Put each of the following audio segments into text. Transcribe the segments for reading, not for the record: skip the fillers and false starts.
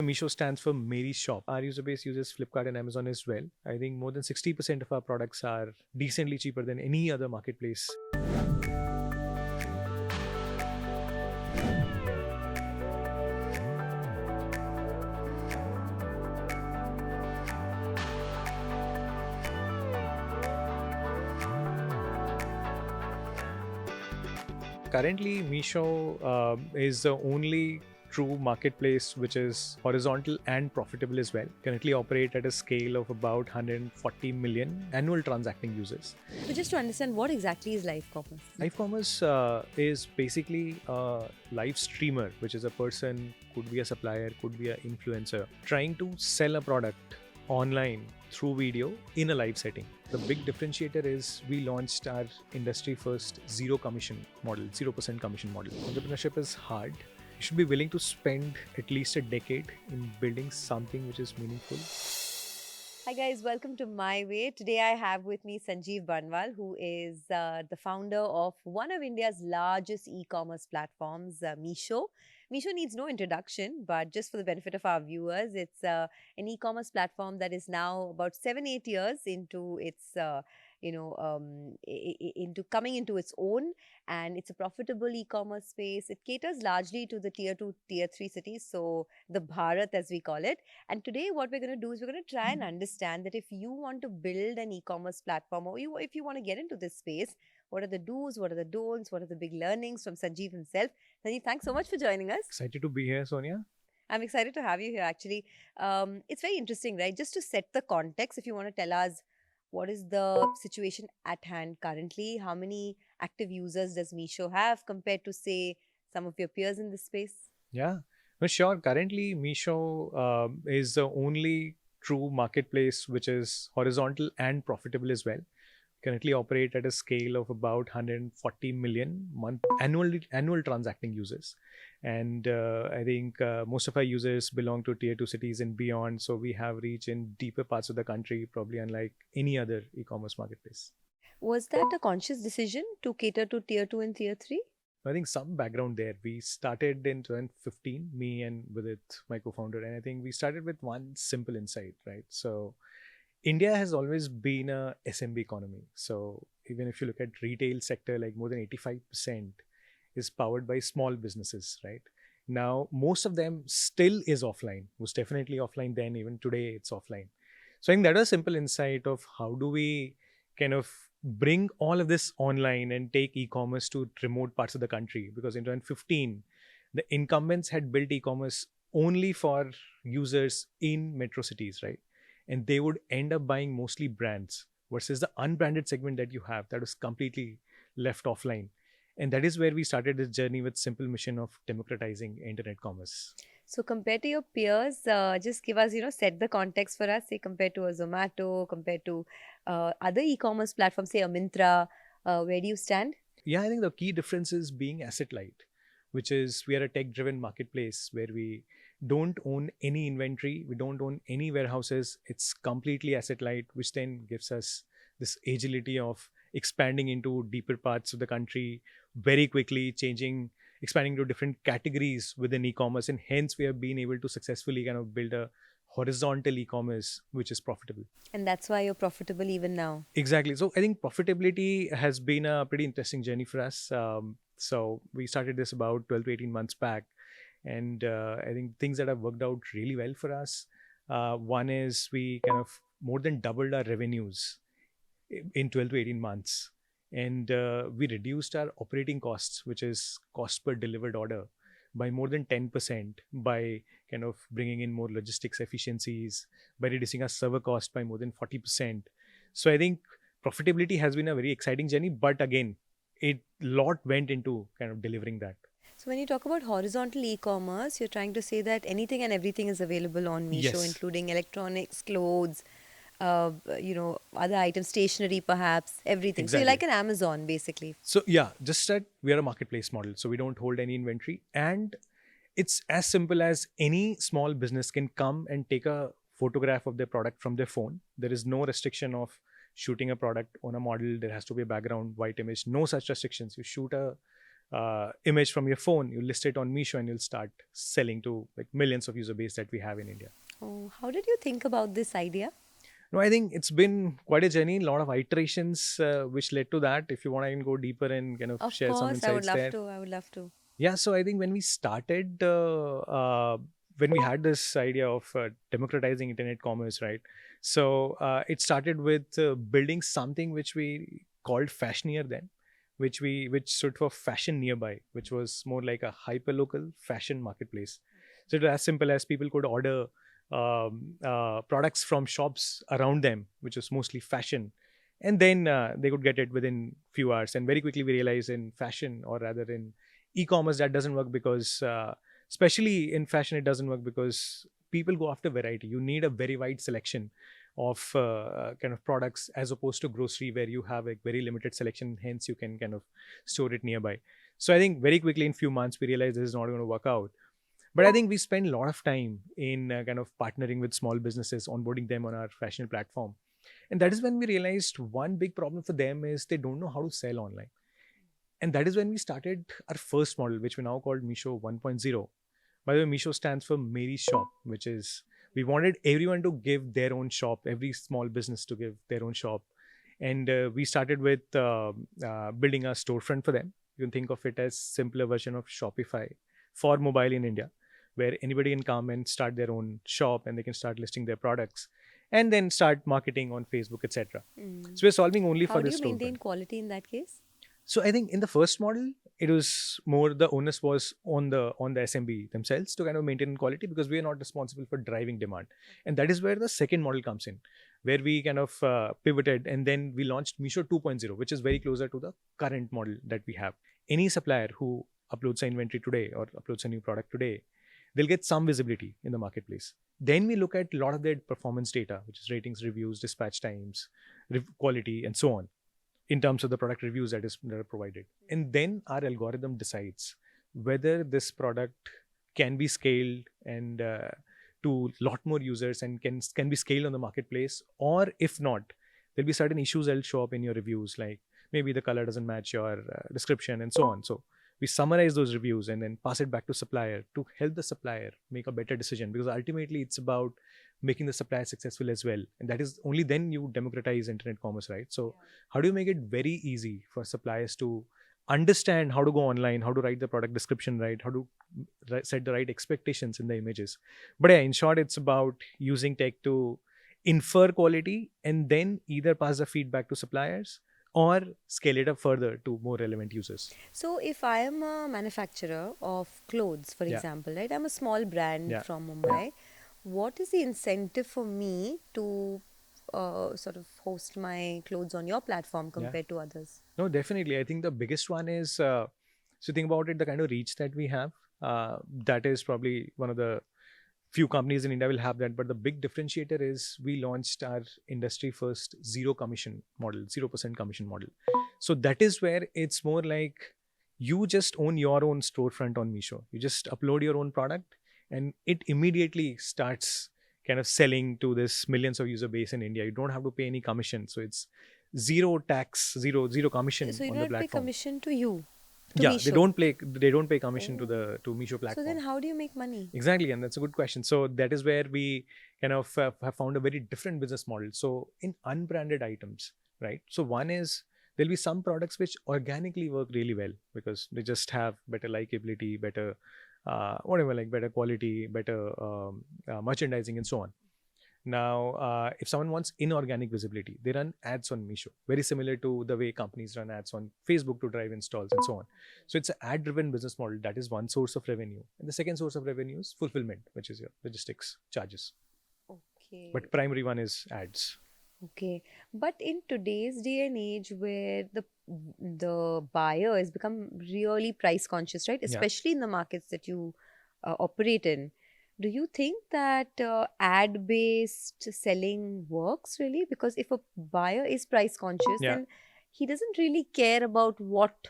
Meesho stands for Meri shop. Our user base uses Flipkart and Amazon as well. I think more than 60% of our products are decently cheaper than any other marketplace. Currently, Meesho is the only true marketplace which is horizontal and profitable as well. Currently operate at a scale of about 140 million annual transacting users. So just to understand, what exactly is live commerce? Live commerce is basically a live streamer, which is a person, could be a supplier, could be an influencer, trying to sell a product online through video in a live setting. The big differentiator is we launched our industry first zero commission model, 0% commission model. Entrepreneurship is hard. You should be willing to spend at least a decade in building something which is meaningful. Hi guys, welcome to My Way. Today I have with me Sanjeev Barnwal, who is the founder of one of India's largest e-commerce platforms, Meesho. Meesho needs no introduction, but just for the benefit of our viewers, it's an e-commerce platform that is now about 7-8 years into its into coming into its own, and it's a profitable e-commerce space. It caters largely to the tier 2, tier 3 cities, so the Bharat as we call it. And today what we're going to do is we're going to try and understand that if you want to build an e-commerce platform, or if you want to get into this space, what are the do's, what are the don'ts, what are the big learnings from Sanjeev himself. Sanjeev, thanks so much for joining us. Excited to be here, Sonia. I'm excited to have you here, actually. It's very interesting, right? Just to set the context, if you want to tell us what is the situation at hand currently, how many active users does Meesho have compared to, say, some of your peers in this space? Yeah, well, sure. Currently, Meesho is the only true marketplace which is horizontal and profitable as well. Currently operate at a scale of about 140 million annual transacting users. And I think most of our users belong to tier 2 cities and beyond. So we have reach in deeper parts of the country, probably unlike any other e-commerce marketplace. Was that a conscious decision to cater to tier 2 and tier 3? I think some background there. We started in 2015, me and with it, my co-founder. And I think we started with one simple insight, right? So India has always been a SMB economy. So even if you look at retail sector, like more than 85% is powered by small businesses, right? Now, most of them still is offline. It was definitely offline then, even today it's offline. So I think that was a simple insight of how do we kind of bring all of this online and take e-commerce to remote parts of the country. Because in 2015, the incumbents had built e-commerce only for users in metro cities, right? And they would end up buying mostly brands versus the unbranded segment that you have that was completely left offline. And that is where we started this journey with simple mission of democratizing internet commerce. So compared to your peers, just give us, set the context for us, say compared to a Zomato, compared to other e-commerce platforms, say a Myntra, where do you stand? Yeah, I think the key difference is being asset light, which is we are a tech-driven marketplace where we don't own any inventory, we don't own any warehouses. It's completely asset light, which then gives us this agility of expanding into deeper parts of the country very quickly, expanding to different categories within e-commerce. And hence we have been able to successfully kind of build a horizontal e-commerce which is profitable. And that's why you're profitable even now. Exactly. So I think profitability has been a pretty interesting journey for us. So we started this about 12 to 18 months back. And I think things that have worked out really well for us. One is we kind of more than doubled our revenues in 12 to 18 months. And we reduced our operating costs, which is cost per delivered order, by more than 10% by kind of bringing in more logistics efficiencies, by reducing our server cost by more than 40%. So I think profitability has been a very exciting journey, but again, a lot went into kind of delivering that. So when you talk about horizontal e-commerce, you're trying to say that anything and everything is available on Meesho, Yes. including electronics, clothes, other items, stationery, perhaps, everything. Exactly. So you're like an Amazon, basically. So yeah, just that we are a marketplace model. So we don't hold any inventory. And it's as simple as any small business can come and take a photograph of their product from their phone. There is no restriction of shooting a product on a model. There has to be a background white image. No such restrictions. You shoot a image from your phone, you list it on Meesho, and you'll start selling to like millions of user base that we have in India. Oh, how did you think about this idea? No, I think it's been quite a journey, a lot of iterations which led to that. If you want, I can go deeper and kind of Of share some course, I would insights love there. to. I would love to. Yeah, so I think when we started, when we had this idea of democratizing internet commerce, right? So it started with building something which we called Fashioneer then, which stood for Fashion Nearby, which was more like a hyperlocal fashion marketplace. So it was as simple as people could order products from shops around them, which was mostly fashion, and then they could get it within few hours. And very quickly we realized in fashion, or rather in e-commerce, that doesn't work because especially in fashion it doesn't work because people go after variety. You need a very wide selection of kind of products, as opposed to grocery where you have a very limited selection, hence you can kind of store it nearby. So I think very quickly in few months we realized this is not going to work out. But I think we spend a lot of time in kind of partnering with small businesses, onboarding them on our fashion platform. And that is when we realized one big problem for them is they don't know how to sell online. And that is when we started our first model, which we now called Meesho 1.0. By the way, Meesho stands for Meri shop, which is we wanted everyone to give their own shop, every small business to give their own shop. And we started with building a storefront for them. You can think of it as simpler version of Shopify for mobile in India, where anybody can come and start their own shop and they can start listing their products and then start marketing on Facebook, etc. So we're solving only How for do this you maintain storefront. quality in that case? So I think in the first model, it was more the onus was on the SMB themselves to kind of maintain quality, because we are not responsible for driving demand. And that is where the second model comes in, where we kind of pivoted and then we launched Meesho 2.0, which is very closer to the current model that we have. Any supplier who uploads an inventory today or uploads a new product today, they'll get some visibility in the marketplace. Then we look at a lot of their performance data, which is ratings, reviews, dispatch times, quality, and so on, in terms of the product reviews that are provided. And then our algorithm decides whether this product can be scaled and to a lot more users and can be scaled on the marketplace, or if not, there'll be certain issues that'll show up in your reviews, like maybe the color doesn't match your description and so on. So we summarize those reviews and then pass it back to supplier to help the supplier make a better decision, because ultimately it's about making the supplier successful as well. And that is only then you democratize internet commerce, right? So how do you make it very easy for suppliers to understand how to go online, how to write the product description right, how to set the right expectations in the images? But yeah, in short, it's about using tech to infer quality and then either pass the feedback to suppliers or scale it up further to more relevant users. So, if I am a manufacturer of clothes, for Yeah. example, right, I'm a small brand Yeah. from Mumbai. What is the incentive for me to sort of host my clothes on your platform compared to others? No, definitely. I think the biggest one is, so think about it, the kind of reach that we have. That is probably one of the few companies in India will have that. But the big differentiator is we launched our industry first zero commission model, 0% commission model. So that is where it's more like you just own your own storefront on Meesho. You just upload your own product and it immediately starts kind of selling to this millions of user base in India. You don't have to pay any commission. So it's zero tax, zero commission So, you on the don't pay platform. commission to you, to Yeah, Meesho. they don't pay commission to Meesho So, platform. then how do you make money? Exactly, and that's a good question. So that is where we kind of have found a very different business model. So in unbranded items, right? So one is there'll be some products which organically work really well because they just have better likability, better whatever, like better quality, better merchandising, and so on. Now, if someone wants inorganic visibility, they run ads on Meesho, very similar to the way companies run ads on Facebook to drive installs and so on. So it's an ad-driven business model. That is one source of revenue. And the second source of revenue is fulfillment, which is your logistics charges. Okay. But primary one is ads. Okay, but in today's day and age where the buyer has become really price conscious, right? Especially in the markets that you operate in, do you think that ad-based selling works really? Because if a buyer is price conscious, then he doesn't really care about what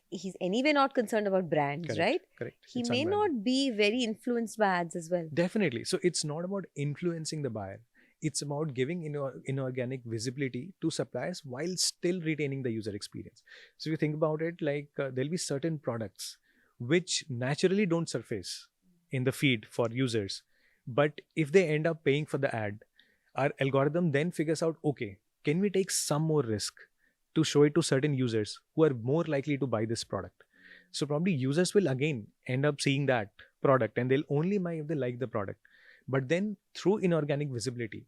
he's anyway not concerned about brands, Correct, right? correct. He It's may unbranded. not be very influenced by ads as well. Definitely. So it's not about influencing the buyer. It's about giving inorganic visibility to suppliers while still retaining the user experience. So if you think about it, like there'll be certain products which naturally don't surface in the feed for users, but if they end up paying for the ad, our algorithm then figures out, okay, can we take some more risk to show it to certain users who are more likely to buy this product? So probably users will again end up seeing that product and they'll only buy if they like the product. But then through inorganic visibility,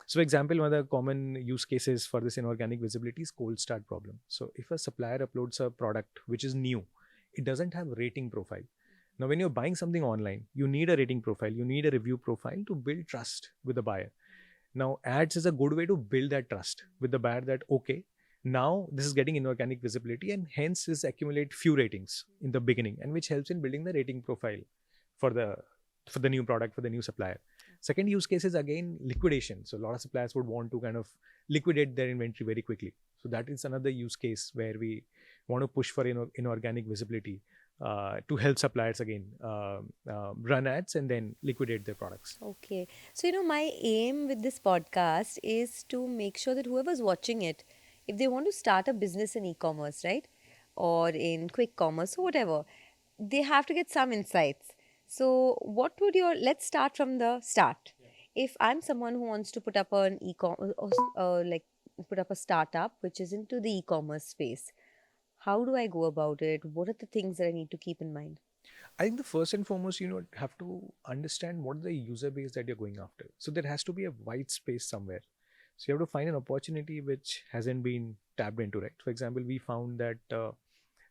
so for example, one of the common use cases for this inorganic visibility is cold start problem. So if a supplier uploads a product which is new, it doesn't have rating profile. Now, when you're buying something online, you need a rating profile, you need a review profile to build trust with the buyer. Now, ads is a good way to build that trust with the buyer that, okay, now this is getting inorganic visibility and hence is accumulate few ratings in the beginning, and which helps in building the rating profile for the new product, for the new supplier. Second use case is again liquidation. So a lot of suppliers would want to kind of liquidate their inventory very quickly. So that is another use case where we want to push for inorganic visibility to help suppliers again run ads and then liquidate their products. Okay. So, my aim with this podcast is to make sure that whoever's watching it, if they want to start a business in e-commerce, right? Or in quick commerce or whatever, they have to get some insights. So, let's start from the start. If I'm someone who wants to put up an e-commerce, like put up a startup which is into the e-commerce space, how do I go about it? What are the things that I need to keep in mind? I think the first and foremost, have to understand what the user base that you're going after. So there has to be a white space somewhere. So you have to find an opportunity which hasn't been tapped into, right? For example, we found that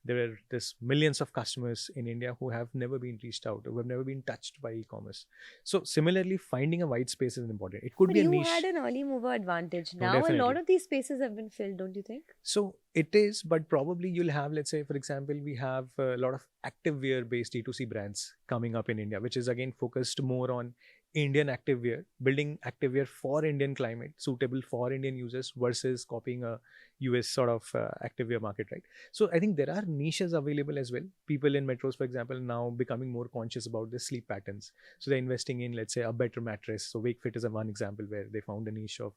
there are this millions of customers in India who have never been reached out, who have never been touched by e-commerce. So similarly, finding a white space is important. It could But be a you niche. had an early mover advantage. No, Now a lot definitely. of these spaces have been filled, don't you think? So it is, but probably you'll have, let's say, for example, we have a lot of active wear based D2C brands coming up in India, which is again focused more on Indian active wear, building active wear for Indian climate, suitable for Indian users versus copying a US sort of active wear market, right? So I think there are niches available as well. People in metros, for example, now becoming more conscious about the sleep patterns. So they're investing in, let's say, a better mattress. So WakeFit is a one example where they found a niche of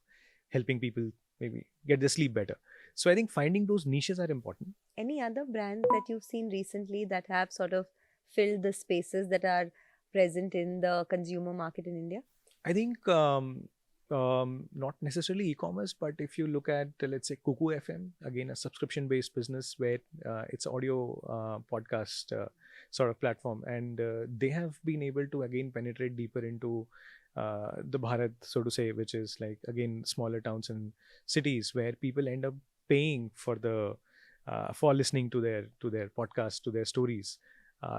helping people maybe get their sleep better. So I think finding those niches are important. Any other brands that you've seen recently that have sort of filled the spaces that are present in the consumer market in India? I think not necessarily e-commerce, but if you look at, let's say, Kuku FM, again, a subscription-based business where it's audio podcast sort of platform. And they have been able to, again, penetrate deeper into the Bharat, so to say, which is like, again, smaller towns and cities where people end up paying for listening to their podcast, to their stories.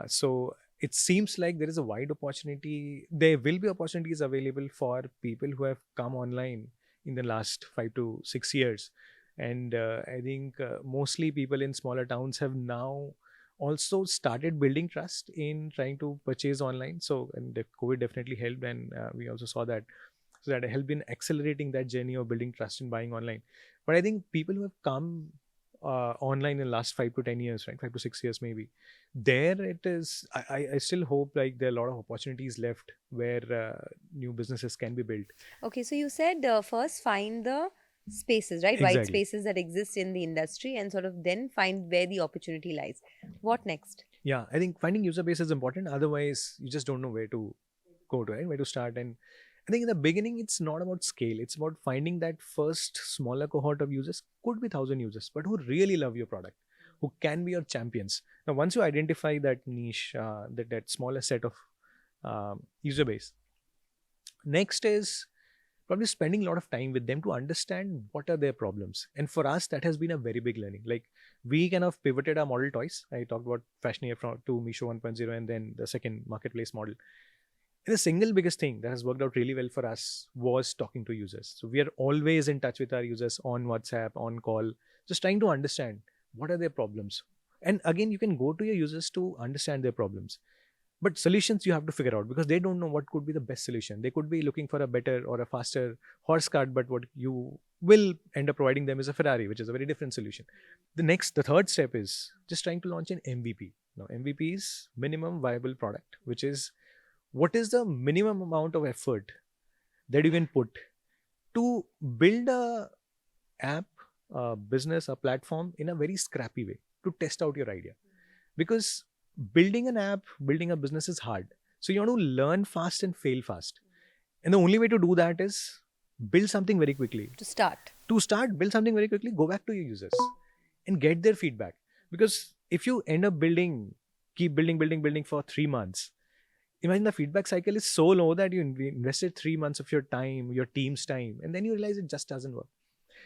So it seems like there is a wide opportunity. There will be opportunities available for people who have come online in the last 5 to 6 years. And I think mostly people in smaller towns have now also started building trust in trying to purchase online. So, and the COVID definitely helped. And we also saw that. So that helped in accelerating that journey of building trust in buying online. But I think people who have come online in the last 5 to 10 years, right? 5 to 6 years maybe. There it is. I still hope like there are a lot of opportunities left where new businesses can be built. Okay, so you said first find the spaces, right? White Exactly. spaces that exist in the industry and sort of then find where the opportunity lies. What next? Yeah, I think finding user base is important. Otherwise, you just don't know where to go to, right? Where to start. And I think in the beginning, it's not about scale. It's about finding that first smaller cohort of users, could be 1,000 users, but who really love your product, who can be your champions. Now, once you identify that niche, that smaller set of user base, next is probably spending a lot of time with them to understand what are their problems. And for us, that has been a very big learning. Like we kind of pivoted our model twice. I talked about Fashioneer to Meesho 1.0 and then the second marketplace model. And the single biggest thing that has worked out really well for us was talking to users. So we are always in touch with our users on WhatsApp, on call, just trying to understand what are their problems. And again, you can go to your users to understand their problems. But solutions you have to figure out because they don't know what could be the best solution. They could be looking for a better or a faster horse cart, but what you will end up providing them is a Ferrari, which is a very different solution. The third step is just trying to launch an MVP. Now, MVP is minimum viable product, which is what is the minimum amount of effort that you can put to build a app, a business, a platform in a very scrappy way to test out your idea. Because building an app, building a business is hard. So you want to learn fast and fail fast. And the only way to do that is build something very quickly. To start. To start, build something very quickly, go back to your users and get their feedback. Because if you end up keep building for 3 months, imagine the feedback cycle is so low that you invested 3 months of your time, your team's time, and then you realize it just doesn't work.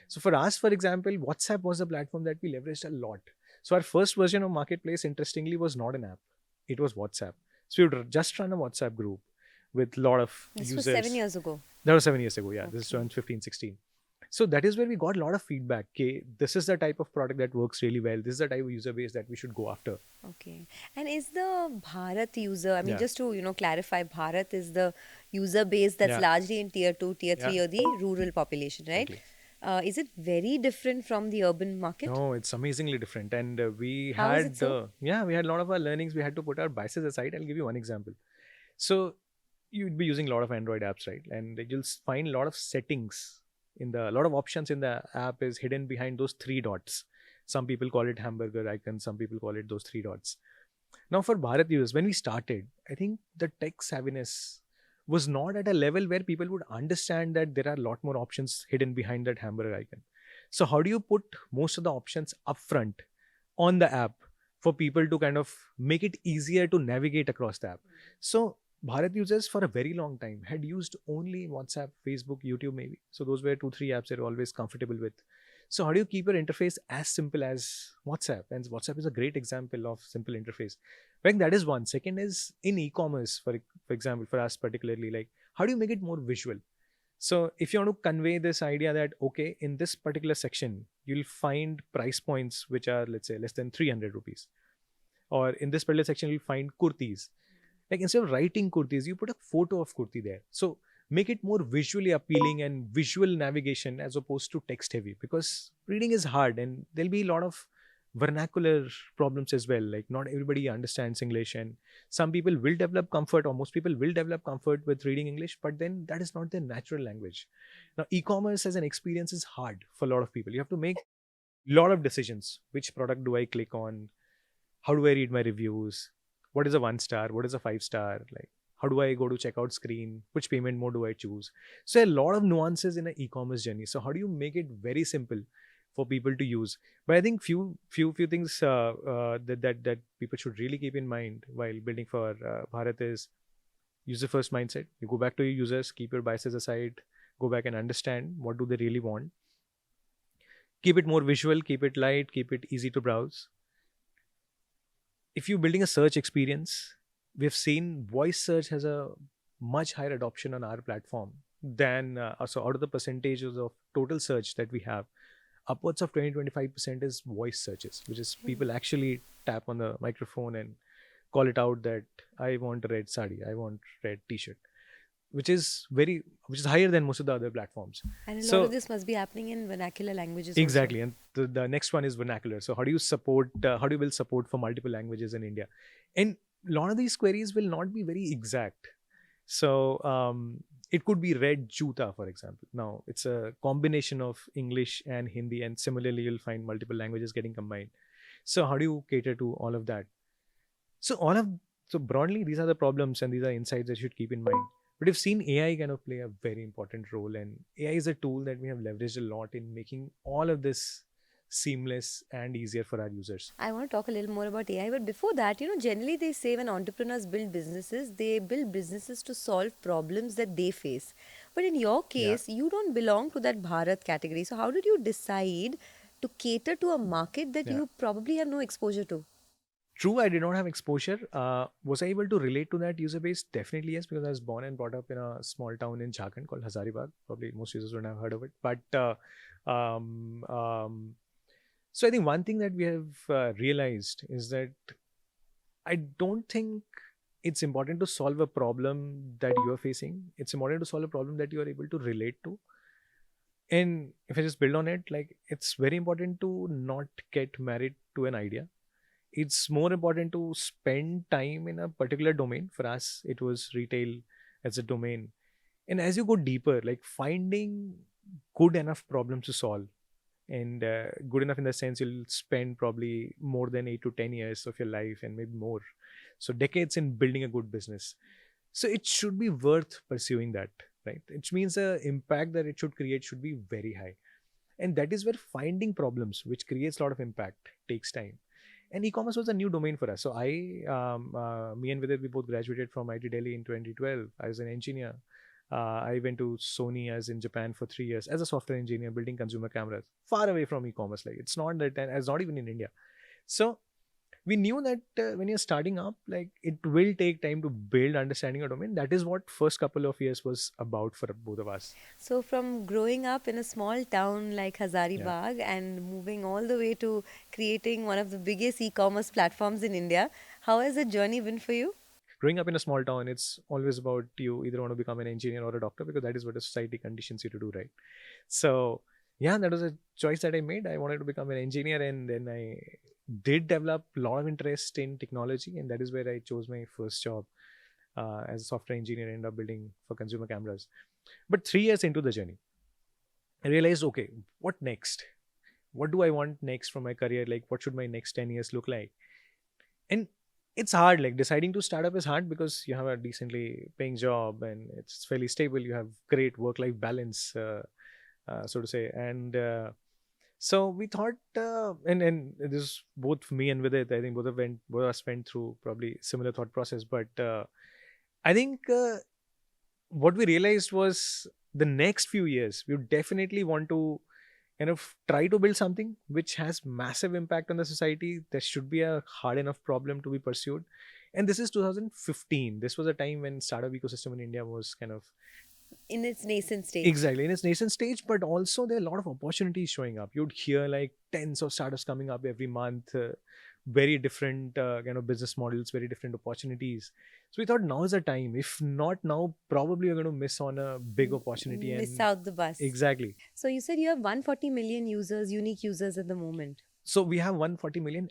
So for us, for example, WhatsApp was a platform that we leveraged a lot. So our first version of Marketplace, interestingly, was not an app. It was WhatsApp. So we would just run a WhatsApp group with a lot of This users. was 7 years ago. That was 7 years ago, yeah. Okay. This is 2015, 16. So that is where we got a lot of feedback. Okay, this is the type of product that works really well. This is the type of user base that we should go after. Okay. And is the Bharat user, I mean, Yeah. just to, clarify, Bharat is the user base that's Yeah. largely in tier 2, tier 3 Yeah. or the rural population, right? Exactly. Is it very different from the urban market? No, it's amazingly different. And we How is had, it so? we had a lot of our learnings. We had to put our biases aside. I'll give you one example. So you'd be using a lot of Android apps, right? And you'll find a lot of settings a lot of options in the app is hidden behind those 3 dots. Some people call it hamburger icon. Some people call it those 3 dots. Now for Bharat users, when we started, I think the tech savviness was not at a level where people would understand that there are a lot more options hidden behind that hamburger icon. So how do you put most of the options upfront on the app for people to kind of make it easier to navigate across the app? So Bharat users for a very long time had used only WhatsApp, Facebook, YouTube maybe. So those were 2-3 apps they were always comfortable with. So how do you keep your interface as simple as WhatsApp? And WhatsApp is a great example of simple interface. I think that is one. Second is in e-commerce, for example, for us particularly, like how do you make it more visual? So if you want to convey this idea that, okay, in this particular section, you'll find price points which are, let's say, less than 300 rupees. Or in this particular section, you'll find kurtis. Like instead of writing kurtis, you put a photo of kurti there. So make it more visually appealing and visual navigation as opposed to text heavy, because reading is hard and there'll be a lot of vernacular problems as well. Like not everybody understands English, and some people will develop comfort, or most people will develop comfort with reading English, but then that is not their natural language. Now, e-commerce as an experience is hard for a lot of people. You have to make a lot of decisions. Which product do I click on? How do I read my reviews? What is a 1-star? What is a 5-star? Like, how do I go to checkout screen? Which payment mode do I choose? So a lot of nuances in an e-commerce journey. So how do you make it very simple for people to use? But I think few things that people should really keep in mind while building for Bharat is user first mindset. You go back to your users, keep your biases aside, go back and understand what do they really want. Keep it more visual, keep it light, keep it easy to browse. If you're building a search experience, we've seen voice search has a much higher adoption on our platform than, so out of the percentages of total search that we have, upwards of 20-25% is voice searches, which is people actually tap on the microphone and call it out that I want a red sari, I want red t-shirt, which is higher than most of the other platforms. And a lot of this must be happening in vernacular languages. Exactly. Also. And the next one is vernacular. So how do you build support for multiple languages in India? And a lot of these queries will not be very exact. So it could be red juta, for example. Now it's a combination of English and Hindi, and similarly you'll find multiple languages getting combined. So how do you cater to all of that? So broadly, these are the problems and these are insights that you should keep in mind. But we've seen AI kind of play a very important role, and AI is a tool that we have leveraged a lot in making all of this seamless and easier for our users. I want to talk a little more about AI, but before that, generally they say when entrepreneurs build businesses, they build businesses to solve problems that they face. But in your case, you don't belong to that Bharat category. So how did you decide to cater to a market that you probably have no exposure to? True, I did not have exposure. Was I able to relate to that user base? Definitely yes, because I was born and brought up in a small town in Jharkhand called Hazaribagh. Probably most users wouldn't have heard of it. But so I think one thing that we have realized is that I don't think it's important to solve a problem that you are facing. It's important to solve a problem that you are able to relate to. And if I just build on it, like it's very important to not get married to an idea. It's more important to spend time in a particular domain. For us, it was retail as a domain. And as you go deeper, like finding good enough problems to solve. And good enough in the sense you'll spend probably more than 8 to 10 years of your life and maybe more. So decades in building a good business. So it should be worth pursuing that, right? Which means the impact that it should create should be very high. And that is where finding problems, which creates a lot of impact, takes time. And e-commerce was a new domain for us. So me and Vidit, we both graduated from IT Delhi in 2012. I was an engineer. I went to Sony as in Japan for 3 years as a software engineer, building consumer cameras, far away from e-commerce. Like it's not that, and it's not even in India. So we knew that when you're starting up, like it will take time to build understanding a domain. That is what first couple of years was about for both of us. So from growing up in a small town like Yeah. Hazaribagh and moving all the way to creating one of the biggest e-commerce platforms in India, how has the journey been for you? Growing up in a small town, it's always about you either want to become an engineer or a doctor because that is what the society conditions you to do, right? So yeah, that was a choice that I made. I wanted to become an engineer, and then I did develop a lot of interest in technology, and that is where I chose my first job as a software engineer. Ended up building for consumer cameras. But 3 years into the journey, I realized, okay, what next? What do I want next from my career? Like, what should my next 10 years look like? And it's hard, like deciding to start up is hard because you have a decently paying job and it's fairly stable. You have great work-life balance, so to say. And so we thought, and this is both me and Vidit, I think both of us went through probably similar thought process. But I think what we realized was the next few years, we would definitely want to kind of try to build something which has massive impact on the society. There should be a hard enough problem to be pursued. And this is 2015. This was a time when startup ecosystem in India was kind of In its nascent stage. exactly in its nascent stage, but also there are a lot of opportunities showing up. You'd hear like tens of startups coming up every month, very different kind of business models, very different opportunities. So we thought now is the time. If not now, probably we're going to miss on a big opportunity. Miss And out the bus. exactly. So you said you have 140 million users, unique users at the moment. So we have 140 million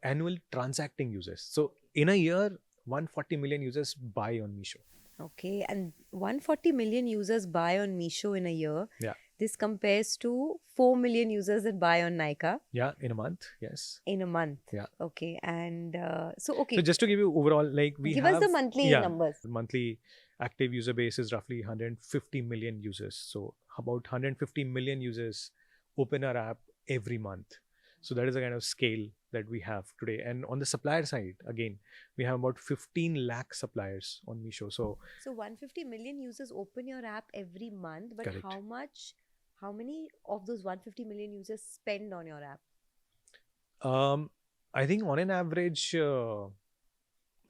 annual transacting users. So in a year, 140 million users buy on Meesho. Okay, and 140 million users buy on Meesho in a year. Yeah. This compares to 4 million users that buy on Nykaa Yeah, in a month. Yes. in a month. Yeah. Okay, and so So just to give you overall, like we give have us the monthly numbers. monthly active user base is roughly 150 million users. So about 150 million users open our app every month. So that is the kind of scale that we have today. And on the supplier side, again, we have about 15 lakh suppliers on Meesho. So 150 million users open your app every month, but correct. how many of those 150 million users spend on your app? I think on an average, our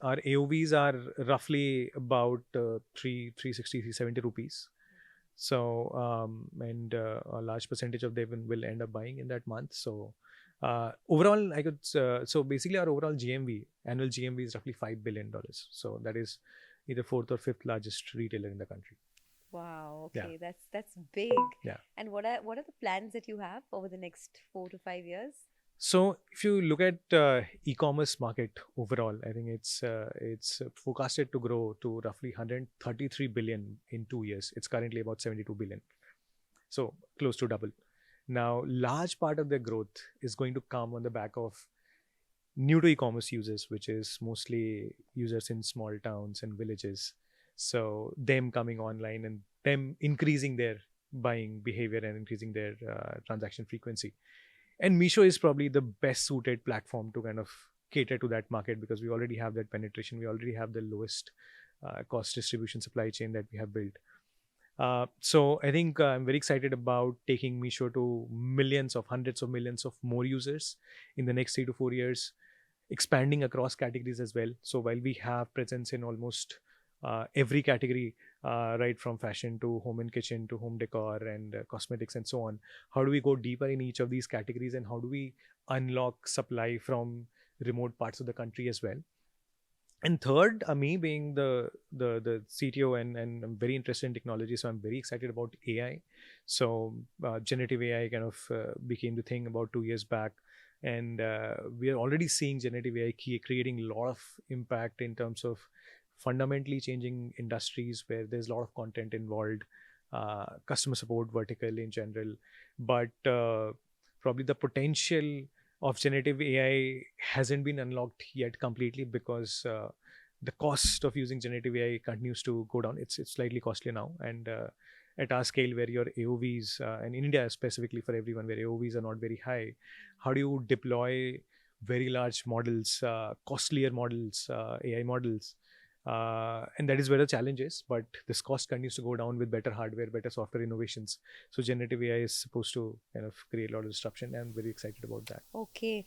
AOVs are roughly about 360, 370 rupees. So, and a large percentage of them will end up buying in that month. So, overall, I could, so basically our overall GMV, annual GMV is roughly $5 billion. So that is either fourth or fifth largest retailer in the country. Wow. Yeah. Okay, that's big. Yeah. And what are the plans that you have over the next 4 to 5 years? So if you look at e-commerce market overall, I think it's forecasted to grow to roughly 133 billion in 2 years. It's currently about 72 billion. So close to double. Now, large part of their growth is going to come on the back of new to e-commerce users, which is mostly users in small towns and villages. So them coming online and them increasing their buying behavior and increasing their transaction frequency. And Meesho is probably the best suited platform to kind of cater to that market because we already have that penetration. We already have the lowest cost distribution supply chain that we have built. So I think I'm very excited about taking Meesho to millions of hundreds of millions of more users in the next 3 to 4 years, expanding across categories as well. So while we have presence in almost every category, right from fashion to home and kitchen to home decor and cosmetics and so on, how do we go deeper in each of these categories and how do we unlock supply from remote parts of the country as well? And third, me being the CTO and I'm very interested in technology, so I'm very excited about AI. So generative AI kind of became the thing about 2 years back. And we are already seeing generative AI creating a lot of impact in terms of fundamentally changing industries where there's a lot of content involved. customer support vertical in general. But probably the potential of generative AI hasn't been unlocked yet completely, because the cost of using generative AI continues to go down. It's slightly costly now, and at our scale, where your AOVs, and in India specifically for everyone, where AOVs are not very high, how do you deploy very large models, costlier models, AI models? And that is where the challenge is. But this cost continues to go down with better hardware, better software innovations. So generative AI is supposed to kind of create a lot of disruption. I'm very excited about that. Okay.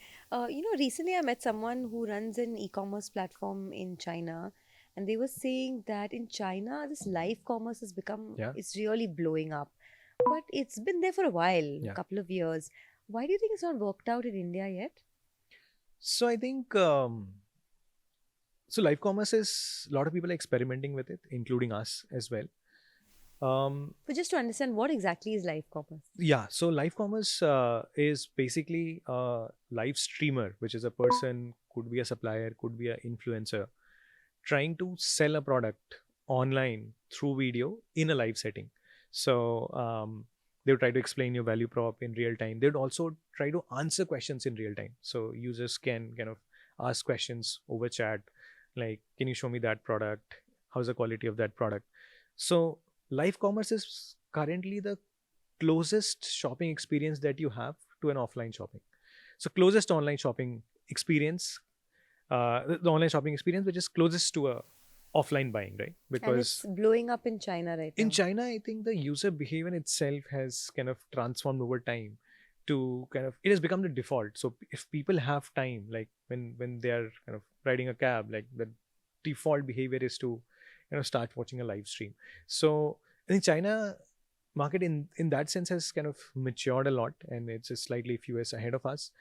Recently I met someone who runs an e-commerce platform in China, and they were saying that in China, this live commerce has become, Yeah. it's really blowing up. But it's been there for a while, a Yeah. couple of years. Why do you think it's not worked out in India yet? So I think so live commerce is, a lot of people are experimenting with it, including us as well. But just to understand, what exactly is live commerce? Yeah, so live commerce is basically a live streamer, which is a person, could be a supplier, could be an influencer, trying to sell a product online through video in a live setting. So they would try to explain your value prop in real time. They would also try to answer questions in real time. So users can kind of ask questions over chat, like, can you show me that product? How's the quality of that product? So live commerce is currently the closest shopping experience that you have to an offline shopping. So closest online shopping experience, the online shopping experience, which is closest to a offline buying, right? And it's Because blowing up in China right in now. China, I think the user behavior itself has kind of transformed over time to kind of, it has become the default. So if people have time, like when they are kind of riding a cab, like the default behavior is to start watching a live stream. So I think China market in that sense has kind of matured a lot, and it's just slightly a few years ahead of us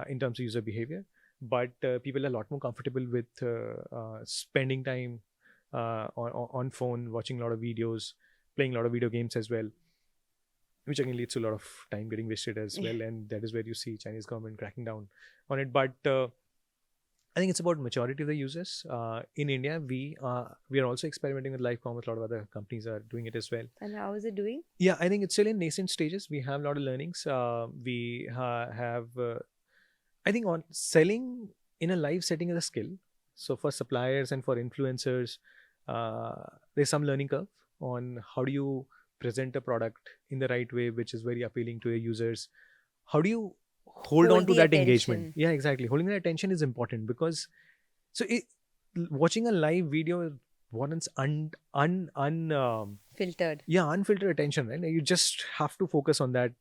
in terms of user behavior. But people are a lot more comfortable with spending time on phone, watching a lot of videos, playing a lot of video games as well, which again leads to a lot of time getting wasted as well. And that is where you see Chinese government cracking down on it. But I think it's about maturity of the users. In India, we are also experimenting with live commerce. A lot of other companies are doing it as well. And how is it doing? Yeah, I think it's still in nascent stages. We have a lot of learnings. We have, I think, on selling in a live setting is a skill. So for suppliers and for influencers, there's some learning curve on how do you present a product in the right way, which is very appealing to your users. How do you hold on to the that engagement? attention. Yeah, exactly. Holding that attention is important, because watching a live video warrants Filtered. unfiltered attention, right? You just have to focus on that.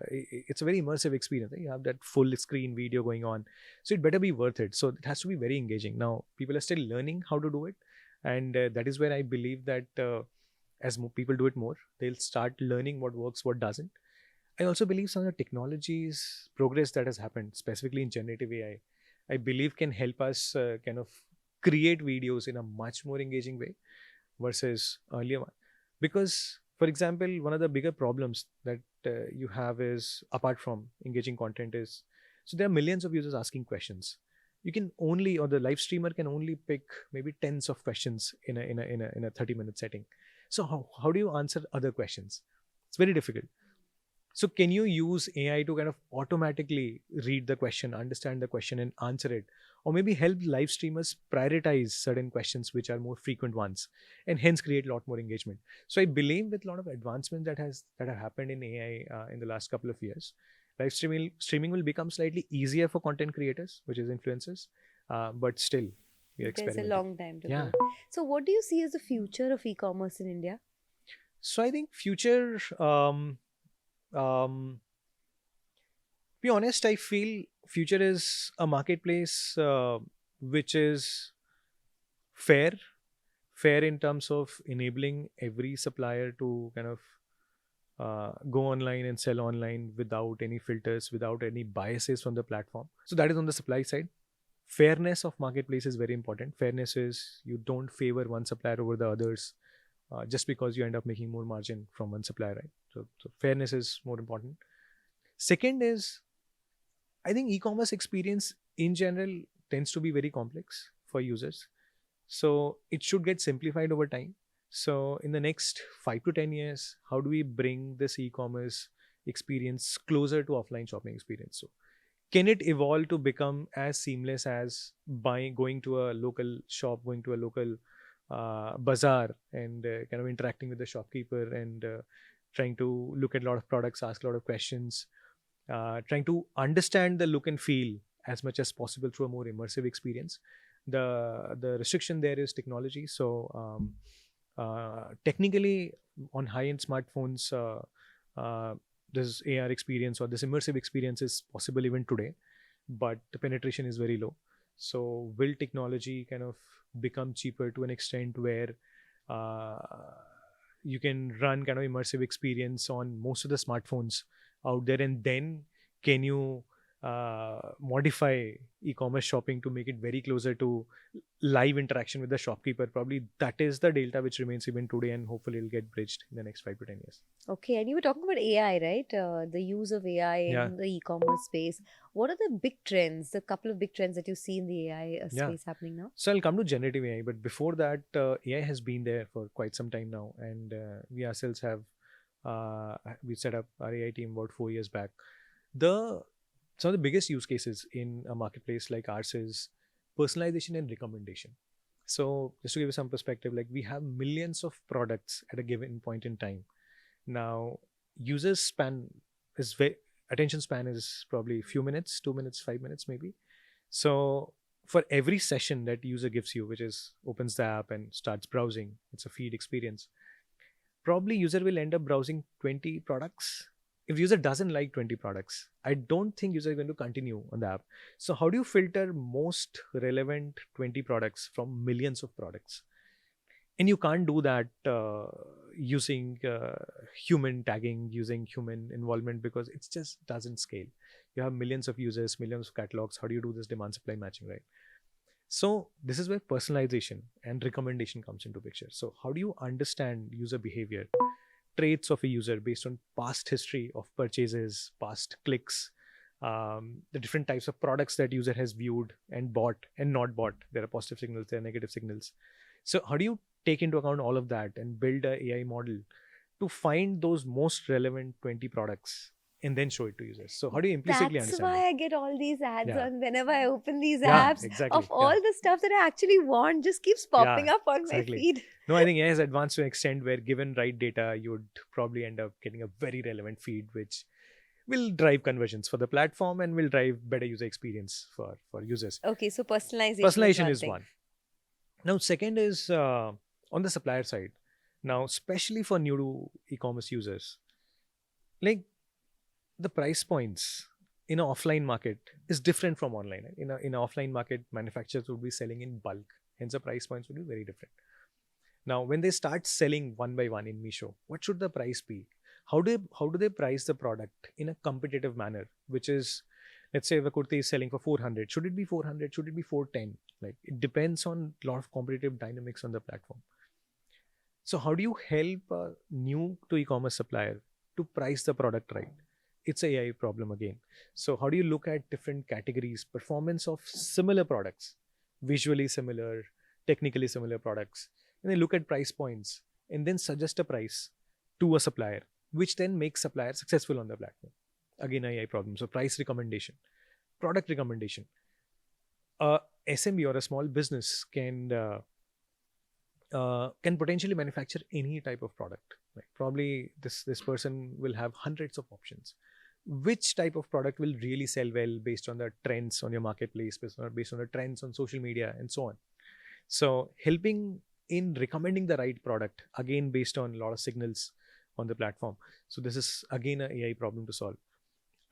It's a very immersive experience, right? You have that full screen video going on, so it better be worth it. So it has to be very engaging. Now people are still learning how to do it, and that is where I believe that as more people do it more, they'll start learning what works, what doesn't. I also believe some of the technologies progress that has happened, specifically in generative AI, I believe can help us kind of create videos in a much more engaging way versus earlier one. Because, for example, one of the bigger problems that you have is, apart from engaging content, is, so there are millions of users asking questions. You can only, or the live streamer can only pick maybe tens of questions in a 30-minute setting. So how do you answer other questions? It's very difficult. So can you use AI to kind of automatically read the question, understand the question, and answer it? Or maybe help live streamers prioritize certain questions which are more frequent ones, and hence create a lot more engagement. So I believe with a lot of advancements that have happened in AI in the last couple of years, live streaming will become slightly easier for content creators, which is influencers. But still, we are There's a experimenting. long time to Yeah. go. So what do you see as the future of e-commerce in India? So I think future, um, be honest, I feel future is a marketplace which is fair, fair in terms of enabling every supplier to kind of go online and sell online without any filters, without any biases from the platform. So that is on the supply side. Fairness of marketplace is very important. Fairness is, you don't favor one supplier over the others just because you end up making more margin from one supplier, right? So fairness is more important. Second is, I think e-commerce experience in general tends to be very complex for users. So it should get simplified over time. So in the next 5 to 10 years, how do we bring this e-commerce experience closer to offline shopping experience? So can it evolve to become as seamless as going to a local shop, going to a local bazaar, and kind of interacting with the shopkeeper, and trying to look at a lot of products, ask a lot of questions, trying to understand the look and feel as much as possible through a more immersive experience? The restriction there is technology. So technically, on high-end smartphones, this AR experience or this immersive experience is possible even today, but the penetration is very low. So will technology kind of become cheaper to an extent where uh, you can run kind of immersive experience on most of the smartphones out there, and then can you modify e-commerce shopping to make it very closer to live interaction with the shopkeeper? Probably that is the delta which remains even today, and hopefully it'll get bridged in the next 5 to 10 years. Okay, and you were talking about AI, right? The use of AI Yeah. in the e-commerce space. What are the big trends, the couple of big trends that you see in the AI Yeah. space happening now? So I'll come to generative AI, but before that, AI has been there for quite some time now, and we ourselves have we set up our AI team about 4 years back. Some of the biggest use cases in a marketplace like ours is personalization and recommendation. So just to give you some perspective, like we have millions of products at a given point in time. Now, users span is attention span is probably few minutes, 2 minutes, 5 minutes maybe. So for every session that user gives you, which is opens the app and starts browsing, it's a feed experience. Probably user will end up browsing 20 products. If user doesn't like 20 products, I don't think user is going to continue on the app. So how do you filter most relevant 20 products from millions of products? And you can't do that using human tagging, using human involvement, because it just doesn't scale. You have millions of users, millions of catalogs. How do you do this demand supply matching, right? So this is where personalization and recommendation comes into picture. So how do you understand user behavior, traits of a user based on past history of purchases, past clicks, the different types of products that user has viewed and bought and not bought? There are positive signals, there are negative signals. So how do you take into account all of that and build a AI model to find those most relevant 20 products and then show it to users? So how do you implicitly That's understand why it? I get all these ads Yeah. on whenever I open these Yeah, apps exactly. of all the stuff that I actually want just keeps popping Yeah, up on my exactly. feed. No, I think AI has advanced to an extent where given right data, you would probably end up getting a very relevant feed, which will drive conversions for the platform and will drive better user experience for users. Okay, so personalization Personalization is is one thing. one. Now, second is on the supplier side. Now, especially for new to e-commerce users, like the price points in an offline market is different from online. In an offline market, manufacturers would be selling in bulk, hence the price points would be very different. Now, when they start selling one by one in Meesho, what should the price be? How do they price the product in a competitive manner? Which is, let's say, if a kurti is selling for 400, should it be 400? Should it be 410? Like it depends on a lot of competitive dynamics on the platform. So how do you help a new to e-commerce supplier to price the product right? It's a AI problem again. So how do you look at different categories, performance of similar products, visually similar, technically similar products, and then look at price points and then suggest a price to a supplier, which then makes supplier successful on the platform? Again, AI problem. So price recommendation, product recommendation. A SMB or a small business can potentially manufacture any type of product. Like probably this person will have hundreds of options. Which type of product will really sell well based on the trends on your marketplace, based on the trends on social media, and so on. So helping in recommending the right product, again based on a lot of signals on the platform. So this is again an AI problem to solve.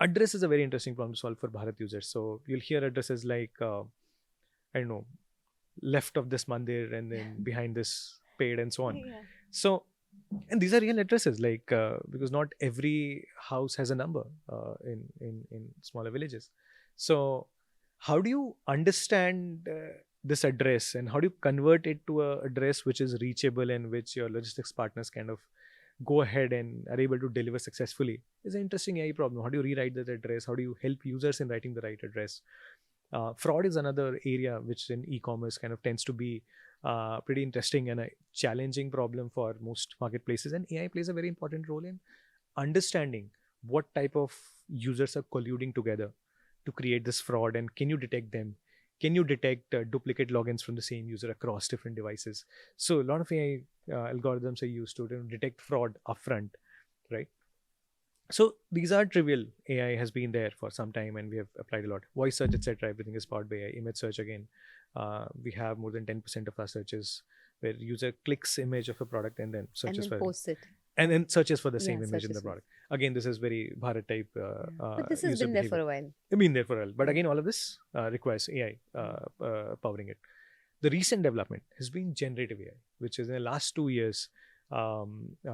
Address is a very interesting problem to solve for Bharat users. So you'll hear addresses like I don't know, left of this mandir and then behind this paid and so on. Yeah. So, and these are real addresses, like because not every house has a number in smaller villages. So how do you understand this address, and how do you convert it to a address which is reachable and which your logistics partners kind of go ahead and are able to deliver successfully? Is an interesting AI problem. How do you rewrite that address? How do you help users in writing the right address? Fraud is another area which in e-commerce kind of tends to be pretty interesting and a challenging problem for most marketplaces. And AI plays a very important role in understanding what type of users are colluding together to create this fraud, and can you detect them? Can you detect duplicate logins from the same user across different devices? So a lot of AI algorithms are used to detect fraud upfront, right? So these are trivial. AI has been there for some time, and we have applied a lot. Voice search, etc. Everything is powered by AI. Image search again. We have more than 10% of our searches where user clicks image of a product and then And searches then for it, post it. and then searches for the Yeah, same image in searches the for it. product. Again, this is very Bharat type But this has user been there behavior. for a while. It's been there for a while. But Yeah. again, all of this requires AI powering it. The recent development has been generative AI, which is in the last 2 years. The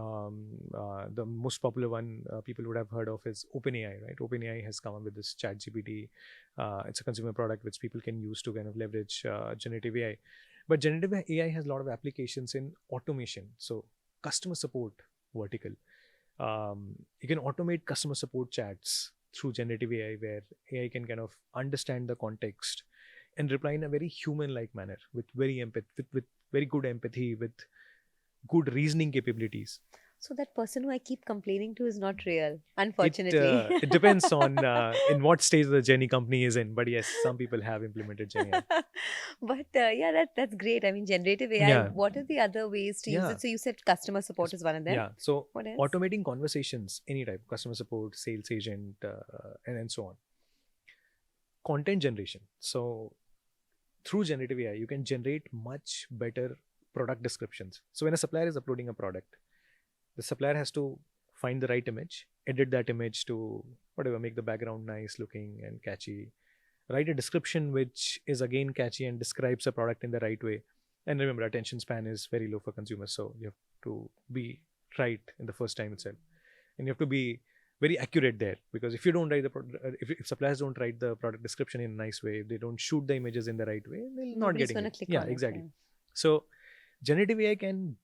most popular one people would have heard of is OpenAI, right? OpenAI has come up with this ChatGPT. It's a consumer product which people can use to kind of leverage generative AI. But generative AI has a lot of applications in automation. So customer support vertical. You can automate customer support chats through generative AI, where AI can kind of understand the context and reply in a very human-like manner with very with very good empathy, with good reasoning capabilities. So that person who I keep complaining to is not real, unfortunately. It depends on in what stage the Jenny company is in. But yes, some people have implemented Jenny. But yeah, that's great. I mean, generative AI, Yeah. what are the other ways to use Yeah. it? So you said customer support is one of them. Yeah. So What else? automating conversations, any type, customer support, sales agent, and so on. Content generation. So through generative AI, you can generate much better product descriptions. So when a supplier is uploading a product, the supplier has to find the right image, edit that image to whatever, make the background nice looking and catchy, write a description which is again catchy and describes a product in the right way. And remember, attention span is very low for consumers, so you have to be right in the first time itself, and you have to be very accurate there, because if you don't write if suppliers don't write the product description in a nice way, if they don't shoot the images in the right way, they'll not Nobody's getting gonna it. click Yeah, on it, exactly. yeah. So generative AI can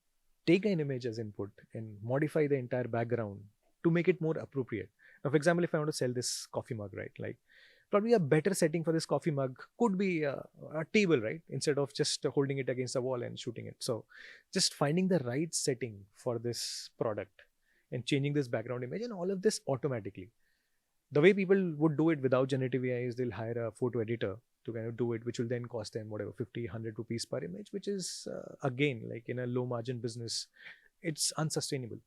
take an image as input and modify the entire background to make it more appropriate. Now, for example, if I want to sell this coffee mug, right, like probably a better setting for this coffee mug could be a table, right, instead of just holding it against the wall and shooting it. So just finding the right setting for this product and changing this background image, and all of this automatically. The way people would do it without generative AI is they'll hire a photo editor to kind of do it, which will then cost them whatever 50, 100 rupees per image, which is again, like in a low margin business, it's unsustainable.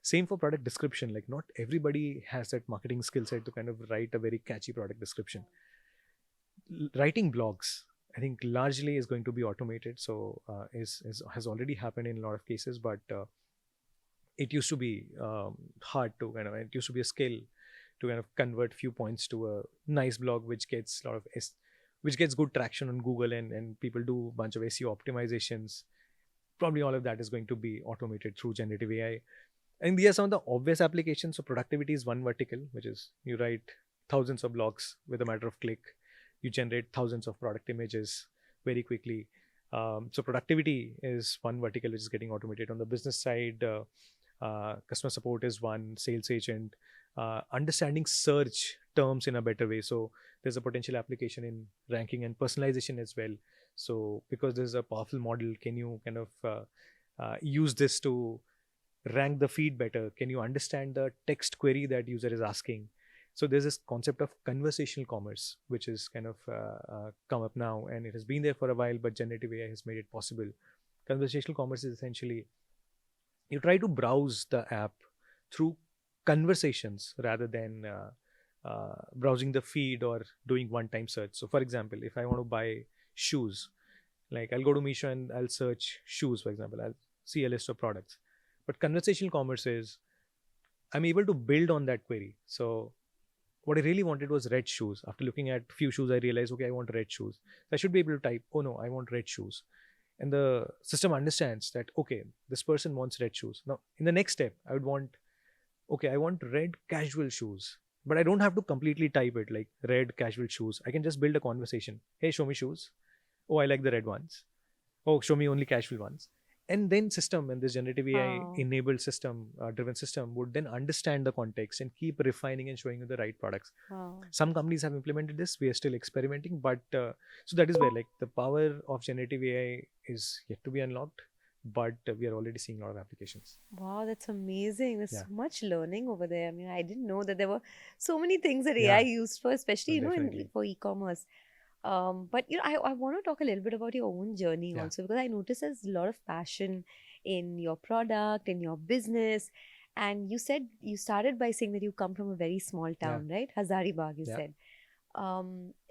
Same for product description. Like not everybody has that marketing skill set to kind of write a very catchy product description. Writing blogs, I think largely is going to be automated. So has already happened in a lot of cases, but it used to be hard to kind of, it used to be a skill to kind of convert few points to a nice blog, which gets a lot of which gets good traction on Google, and people do a bunch of SEO optimizations. Probably all of that is going to be automated through generative AI. And these are some of the obvious applications. So productivity is one vertical, which is you write thousands of blogs with a matter of click. You generate thousands of product images very quickly. So productivity is one vertical which is getting automated. On the business side, customer support is one, sales agent, understanding search terms in a better way. So there's a potential application in ranking and personalization as well. So because there's a powerful model, can you kind of use this to rank the feed better? Can you understand the text query that user is asking? So there's this concept of conversational commerce, which is kind of come up now, and it has been there for a while, but generative AI has made it possible. Conversational commerce is essentially you try to browse the app through conversations rather than browsing the feed or doing one-time search. So for example, if I want to buy shoes, like I'll go to Meesho and I'll search shoes, for example. I'll see a list of products. But conversational commerce is I'm able to build on that query. So what I really wanted was red shoes. After looking at few shoes, I realized, okay, I want red shoes. So I should be able to type, oh no, I want red shoes. And the system understands that, okay, this person wants red shoes. Now, in the next step, I would want, okay, I want red casual shoes. But I don't have to completely type it like red casual shoes. I can just build a conversation. Hey, show me shoes. Oh, I like the red ones. Oh, show me only casual ones. And then system and this generative AI Wow. enabled system, driven system would then understand the context and keep refining and showing you the right products. Wow. Some companies have implemented this. We are still experimenting, but so that is where like the power of generative AI is yet to be unlocked, but we are already seeing a lot of applications. Wow, that's amazing. There's Yeah, so much learning over there. I mean, I didn't know that there were so many things that AI yeah, used for, especially, well, in definitely. for e-commerce. But I want to talk a little bit about your own journey Yeah, also, because I noticed there's a lot of passion in your product, in your business. And you said you started by saying that you come from a very small yeah, town, right? Hazaribagh, you yeah. said.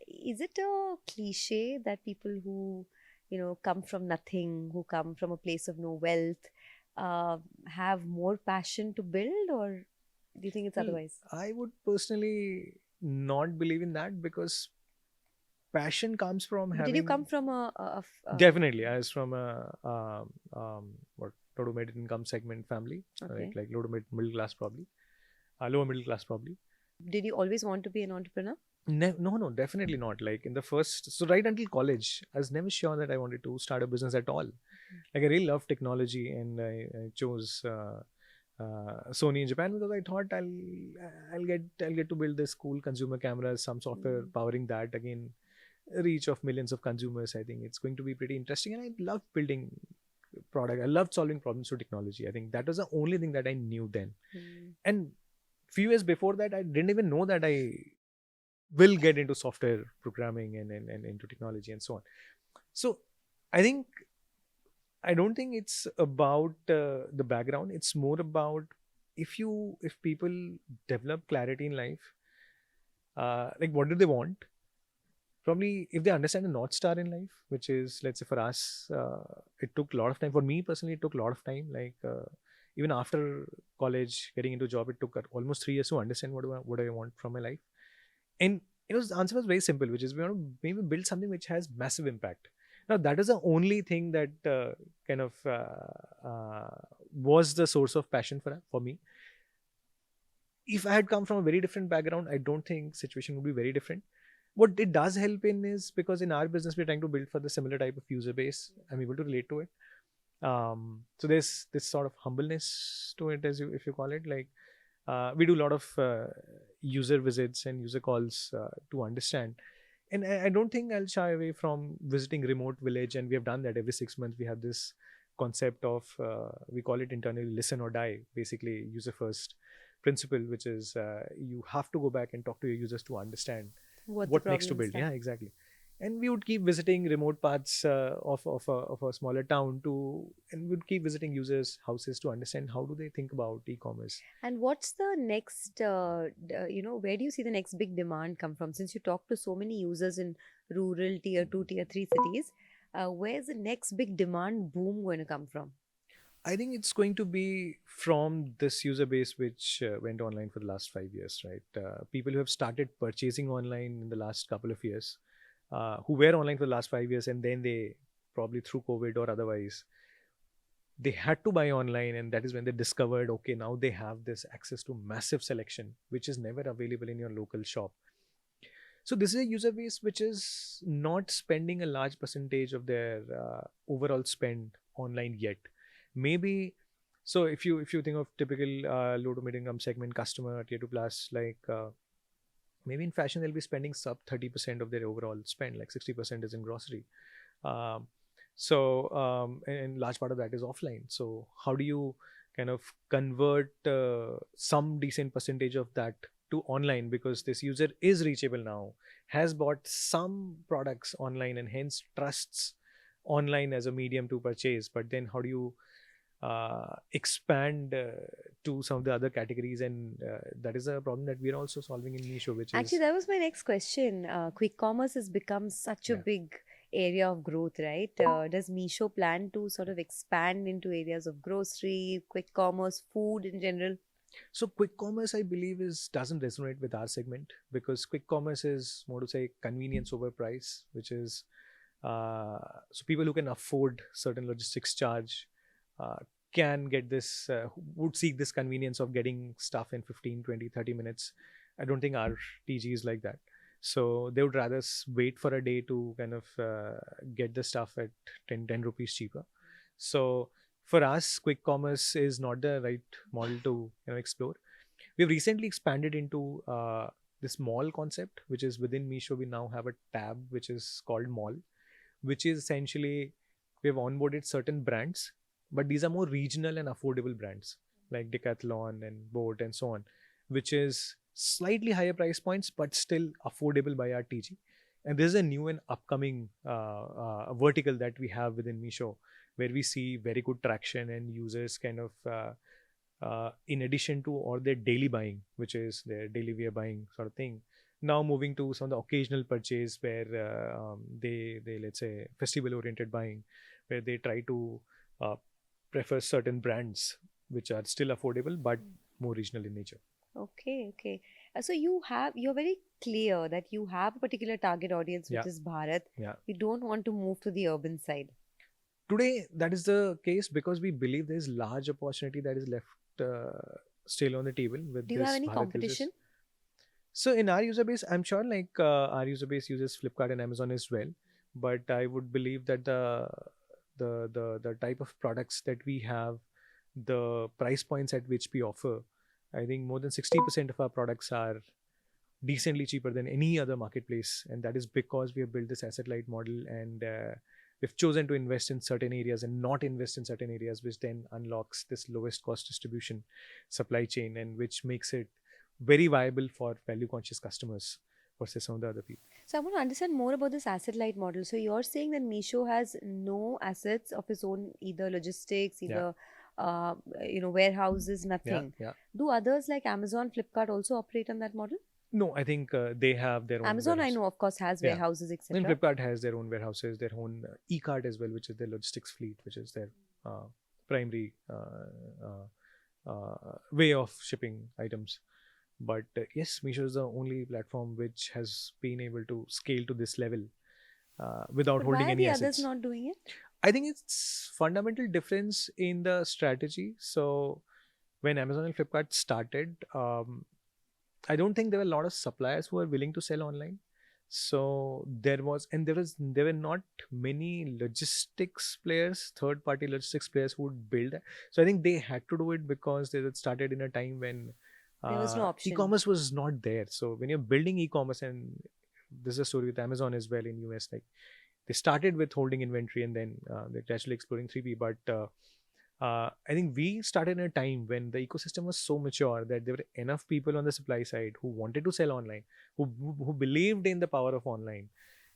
Is it a cliche that people who, come from nothing, who come from a place of no wealth, uh, have more passion to build, or do you think it's Well, otherwise? I would personally not believe in that because passion comes from But did you having. come from Definitely, I was from a what low to mid income segment family, right? okay. Like low to mid middle class probably, lower middle class probably. Did you always want to be an entrepreneur? No, no, definitely not. Like in the first, so right until college, I was never sure that I wanted to start a business at all. Like I really love technology, and I chose Sony in Japan because I thought I'll get to build this cool consumer cameras, some software Mm. powering that again, reach of millions of consumers. I think it's going to be pretty interesting, and I love building product. I loved solving problems through technology. I think that was the only thing that I knew then. Mm. And few years before that, I didn't even know that I will get into software programming and into technology and so on. So I think I don't think it's about the background. It's more about if people develop clarity in life, like what do they want? Probably if they understand the North Star in life, which is, let's say for us, it took a lot of time. For me personally, it took a lot of time. Like even after college, getting into a job, it took almost 3 years to understand what I want from my life. And the answer was very simple, which is we want to maybe build something which has massive impact. Now that is the only thing that kind of was the source of passion for me. If I had come from a very different background, I don't think situation would be very different. What it does help in is because in our business we're trying to build for the similar type of user base. I'm able to relate to it. So there's this sort of humbleness to it, as you if you call it. Like we do a lot of user visits and user calls to understand. And I don't think I'll shy away from visiting remote village. And we have done that every 6 months. We have this concept of we call it internally listen or die. Basically, user first principle, which is you have to go back and talk to your users to understand What the what next to problem is build. that? Yeah, exactly. And we would keep visiting remote parts of a smaller town and we'd keep visiting users' houses to understand how do they think about e-commerce. And what's the next, where do you see the next big demand come from? Since you talk to so many users in rural tier 2, tier 3 cities, where's the next big demand boom going to come from? I think it's going to be from this user base which went online for the last 5 years, right? People who have started purchasing online in the last couple of years, who were online for the last 5 years, and then they probably through COVID or otherwise, they had to buy online, and that is when they discovered, okay, now they have this access to massive selection, which is never available in your local shop. So this is a user base which is not spending a large percentage of their overall spend online yet. Maybe so if you think of typical low to mid income segment customer tier 2 plus, like maybe in fashion they'll be spending sub 30% of their overall spend, like 60% is in grocery. Um, and large part of that is offline. So how do you kind of convert some decent percentage of that to online, because this user is reachable now, has bought some products online and hence trusts online as a medium to purchase. But then how do you expand to some of the other categories? And that is a problem that we are also solving in Meesho, which Actually, is that was my next question. Quick commerce has become such a yeah. big area of growth, right? Does Meesho plan to sort of expand into areas of grocery, quick commerce, food in general? So quick commerce, I believe, is doesn't resonate with our segment because quick commerce is more to say convenience over price, which is so people who can afford certain logistics charge uh, can get this, would seek this convenience of getting stuff in 15, 20, 30 minutes. I don't think our TG is like that. So they would rather wait for a day to kind of get the stuff at 10 rupees cheaper. So for us, quick commerce is not the right model to explore. We've recently expanded into this mall concept, which is within Meesho. We now have a tab which is called Mall, which is essentially we've onboarded certain brands, but these are more regional and affordable brands like Decathlon and Boat and so on, which is slightly higher price points but still affordable by our TG. And this is a new and upcoming vertical that we have within Meesho, where we see very good traction and users kind of in addition to all their daily buying, which is their daily wear buying sort of thing, now moving to some of the occasional purchase where they let's say festival oriented buying, where they try to prefer certain brands which are still affordable but more regional in nature. Okay. So you're very clear that you have a particular target audience, which is Bharat. Yeah. You don't want to move to the urban side. Today, that is the case because we believe there is large opportunity that is left still on the table with. Do you have any Bharat competition? Users. So in our user base, I'm sure like our user base uses Flipkart and Amazon as well, but I would believe that the type of products that we have, the price points at which we offer, I think more than 60% of our products are decently cheaper than any other marketplace, and that is because we have built this asset light model, and we've chosen to invest in certain areas and not invest in certain areas, which then unlocks this lowest cost distribution supply chain, and which makes it very viable for value conscious customers versus some of the other people. So I want to understand more about this asset light model. So you're saying that Meesho has no assets of its own, either logistics, either warehouses, nothing. Yeah. Do others like Amazon, Flipkart also operate on that model? No, I think they have their own. Amazon, warehouse. I know, of course, has warehouses, etc. And Flipkart has their own warehouses, their own e-cart as well, which is their logistics fleet, which is their primary way of shipping items. But yes, Meesho is the only platform which has been able to scale to this level without holding any assets. Why are the others not doing it? I think it's fundamental difference in the strategy. So when Amazon and Flipkart started, I don't think there were a lot of suppliers who were willing to sell online. So there were not many logistics players, third-party logistics players who would build that. So I think they had to do it because they had started in a time when there was no option. E-commerce was not there. So when you're building e-commerce, and this is a story with Amazon as well in US, like they started with holding inventory and then they're gradually exploring 3P. But I think we started in a time when the ecosystem was so mature that there were enough people on the supply side who wanted to sell online, who believed in the power of online.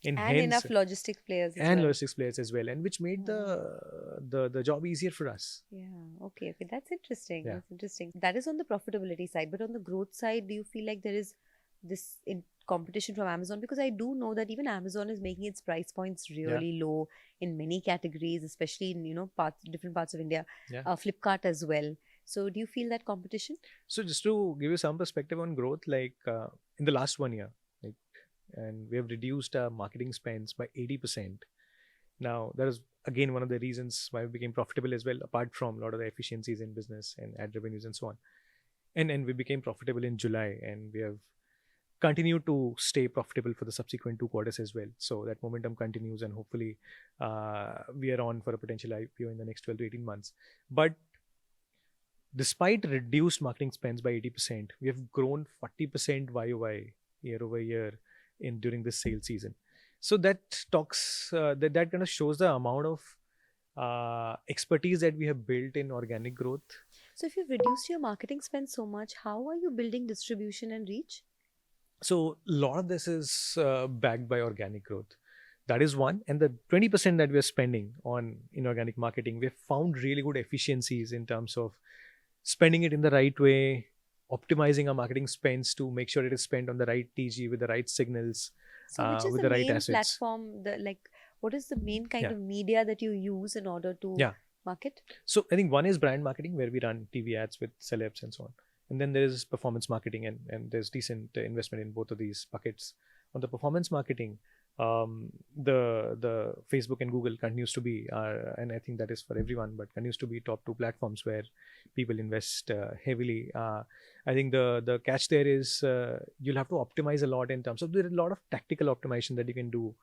And enough logistics players as well, and which made the job easier for us. Yeah. Okay. That's interesting. Yeah. That's interesting. That is on the profitability side, but on the growth side, do you feel like there is this competition from Amazon? Because I do know that even Amazon is making its price points really low in many categories, especially in different parts of India. Flipkart as well. So do you feel that competition? So just to give you some perspective on growth, like in the last 1 year, and we have reduced our marketing spends by 80%. Now, that is again one of the reasons why we became profitable as well, apart from a lot of the efficiencies in business and ad revenues and so on. And we became profitable in July, and we have continued to stay profitable for the subsequent 2 quarters as well. So that momentum continues, and hopefully we are on for a potential IPO in the next 12 to 18 months. But despite reduced marketing spends by 80%, we have grown 40% YOY year over year during this sales season. So that talks that kind of shows the amount of expertise that we have built in organic growth. So if you've reduced your marketing spend so much, how are you building distribution and reach? So a lot of this is backed by organic growth. That is one. And the 20% that we are spending on inorganic marketing, we have found really good efficiencies in terms of spending it in the right way, optimizing our marketing spends to make sure it is spent on the right TG with the right signals, so which is with the right main assets. Platform, what is the main kind of media that you use in order to market? So I think one is brand marketing, where we run TV ads with celebs and so on. And then there is performance marketing, and there's decent investment in both of these buckets. On the performance marketing, the Facebook and Google continues to be, and I think that is for everyone, but continues to be top 2 platforms where people invest heavily. I think the catch there is you'll have to optimize a lot in terms of, there are a lot of tactical optimization that you can do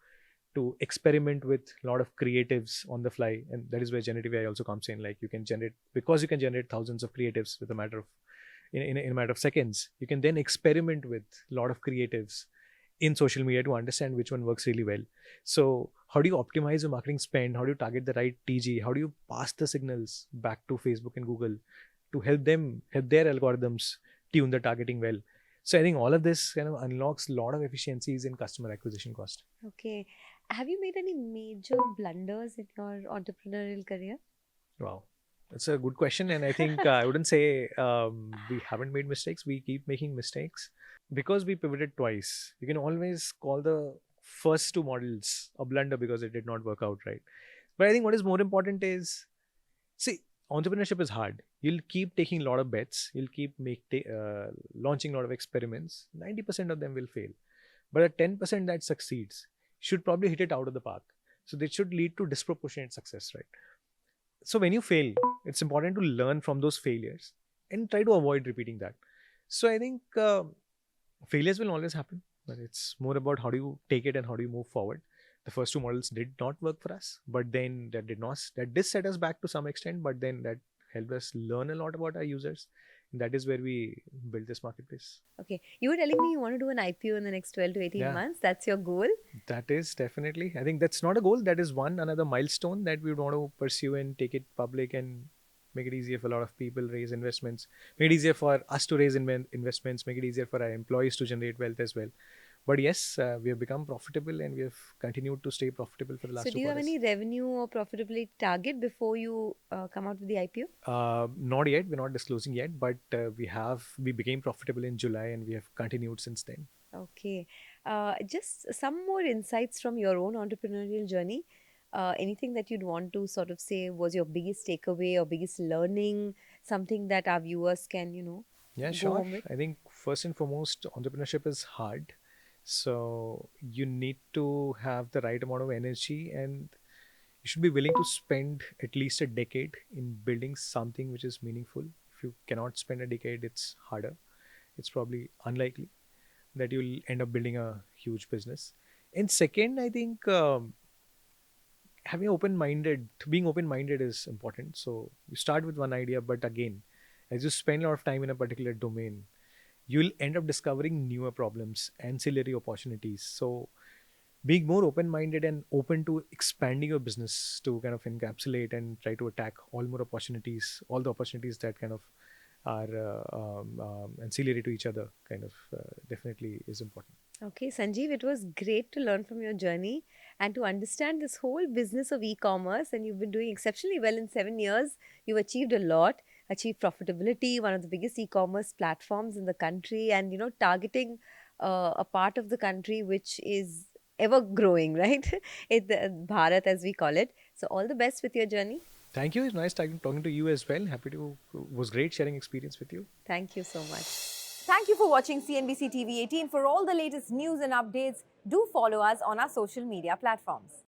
to experiment with a lot of creatives on the fly, and that is where generative AI also comes in. Like you can generate thousands of creatives with a matter of in a matter of seconds. You can then experiment with a lot of creatives in social media to understand which one works really well. So how do you optimize your marketing spend? How do you target the right TG? How do you pass the signals back to Facebook and Google to help their algorithms tune the targeting well? So I think all of this kind of unlocks a lot of efficiencies in customer acquisition cost. Okay. Have you made any major blunders in your entrepreneurial career? Wow. That's a good question. And I think I wouldn't say we haven't made mistakes. We keep making mistakes because we pivoted twice. You can always call the first two models a blunder because it did not work out right. But I think what is more important is, see, entrepreneurship is hard. You'll keep taking a lot of bets. You'll keep launching a lot of experiments. 90% of them will fail. But a 10% that succeeds should probably hit it out of the park. So that should lead to disproportionate success, right? So when you fail, it's important to learn from those failures and try to avoid repeating that. So I think failures will always happen, but it's more about how do you take it and how do you move forward. The first two models did not work for us, but then that did set us back to some extent, but then that helped us learn a lot about our users. And that is where we built this marketplace. Okay. You were telling me you want to do an IPO in the next 12 to 18 Yeah. months. That's your goal? That is definitely, I think that's not a goal. That is another milestone that we would want to pursue and take it public and make it easier for a lot of people raise investments, make it easier for us to raise investments, make it easier for our employees to generate wealth as well. But yes, we have become profitable and we have continued to stay profitable for the last So, two do you have quarters. any revenue or profitability target before you come out with the IPO? Not yet. We're not disclosing yet, but we became profitable in July and we have continued since then. Okay. Just some more insights from your own entrepreneurial journey. Anything that you'd want to sort of say was your biggest takeaway or biggest learning, something that our viewers can, Yeah, go sure. home with? I think first and foremost, entrepreneurship is hard. So you need to have the right amount of energy and you should be willing to spend at least a decade in building something which is meaningful. If you cannot spend a decade, it's harder. It's probably unlikely that you'll end up building a huge business. And second, I think being open-minded is important. So you start with one idea, but again, as you spend a lot of time in a particular domain, you'll end up discovering newer problems, ancillary opportunities. So being more open-minded and open to expanding your business to kind of encapsulate and try to attack all the opportunities that kind of are ancillary to each other, kind of definitely is important. Okay, Sanjeev, it was great to learn from your journey and to understand this whole business of e-commerce. And you've been doing exceptionally well in 7 years. You've achieved a lot, achieved profitability, one of the biggest e-commerce platforms in the country, and targeting a part of the country which is ever growing, right? Bharat, as we call it. So all the best with your journey. Thank you. It's nice talking to you as well. Was great sharing experience with you. Thank you so much. Thank you for watching CNBC TV 18. For all the latest news and updates, do follow us on our social media platforms.